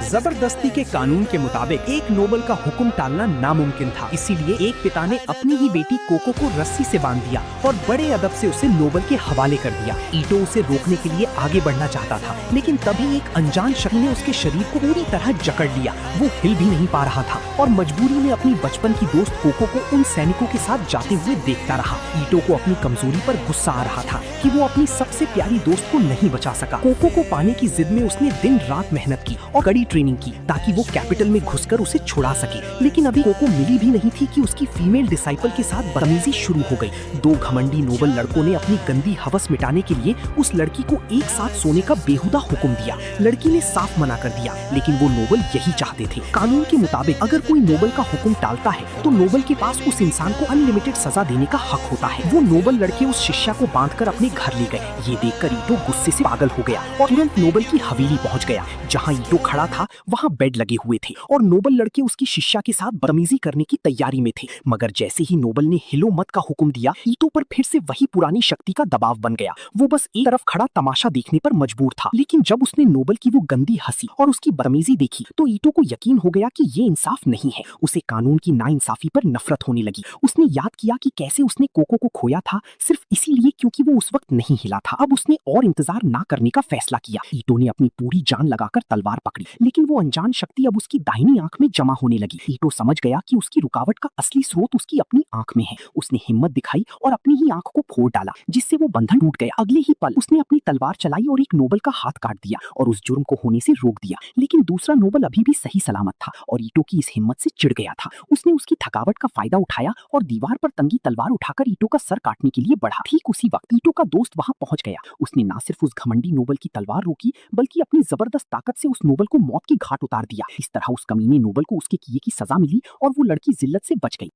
जबरदस्ती के कानून के मुताबिक एक नोबल का हुक्म टालना नामुमकिन था। इसीलिए एक पिता ने अपनी ही बेटी कोको को रस्सी से बांध दिया और बड़े अदब से उसे नोबल के हवाले कर दिया। ईटो उसे रोकने के लिए आगे बढ़ना चाहता था, लेकिन तभी एक अनजान शख्स ने उसके शरीर को पूरी तरह जकड़ लिया। वो हिल भी नहीं पा रहा था और मजबूरी में अपनी बचपन की दोस्त कोको को उन सैनिकों के साथ जाते हुए देखता रहा। ईटो को अपनी कमजोरी पर गुस्सा आ रहा था कि वो अपनी सबसे प्यारी दोस्त को नहीं बचा सका। कोको को पाने की जिद में उसने दिन रात मेहनत की और कड़ी ट्रेनिंग की ताकि वो कैपिटल में घुसकर उसे छुड़ा सके। लेकिन अभी कोको मिली भी नहीं थी कि उसकी फीमेल डिसाइपल के साथ बदतमीजी शुरू हो गई। दो घमंडी नोबल लड़कों ने अपनी गंदी हवस मिटाने के लिए उस लड़की को एक साथ सोने का बेहुदा हुक्म दिया। लड़की ने साफ मना कर दिया, लेकिन वो नोबल यही चाहते थे। कानून के मुताबिक अगर कोई नोबल का हुक्म टालता है तो नोबल के पास उस इंसान को अनलिमिटेड सजा देने का हक होता है। वो नोबल लड़के उस शिष्या को बांधकर अपने घर ले गए। ये देखकर ईटो गुस्से से पागल हो गया और तुरंत नोबल की हवेली पहुंच गया। जहां ईटो खड़ा था वहां बेड लगे हुए थे और नोबल लड़के उसकी शिष्या के साथ बदतमीजी करने की तैयारी में थे। मगर जैसे ही नोबल ने हिलो मत का हुक्म दिया, ईटो पर फिर से वही पुरानी शक्ति का दबाव बन गया। वो बस एक तरफ खड़ा तमाशा देखने पर मजबूर था। लेकिन जब उसने नोबल की वो गंदी हंसी और उसकी बदतमीजी देखी तो ईटो को यकीन हो गया कि ये इंसाफ नहीं है। उसे कानून की नाइंसाफी पर नफरत होने लगी। उसने याद किया कि कैसे उसने कोको को खोया था सिर्फ इसीलिए क्योंकि वो उस वक्त नहीं हिला था। अब उसने और इंतजार ना करने का फैसला किया। ईटो ने अपनी पूरी जान लगाकर तलवार पकड़ी, लेकिन वो अनजान शक्ति अब उसकी दाहिनी आंख में जमा होने लगी। ईटो समझ गया कि उसकी रुकावट का असली स्रोत उसकी अपनी आंख में है। उसने हिम्मत दिखाई और अपनी ही आंख को फोड़ डाला, जिससे वो बंधन टूट गया। अगले ही पल उसने अपनी तलवार चलाई और एक नोबल का हाथ काट दिया और उस जुर्म को होने से रोक दिया। लेकिन दूसरा नोबल अभी भी सही सलामत था और ईटो की इस हिम्मत से चिढ़ गया था। उसने उसकी थकावट का फायदा उठाया और दीवार पर तंगी तलवार उठाकर ईटो का सर काटने के लिए बढ़ा। ठीक उसी वक्त ईटो का दोस्त वहां पहुंच गया। उसने ना सिर्फ उस घमंडी नोबल की तलवार रोकी, बल्कि अपनी जबरदस्त ताकत से उस नोबल को मौत की घाट उतार दिया। इस तरह उस कमीने नोबल को उसके किए की सजा मिली और वो लड़की जिल्लत से बच गई।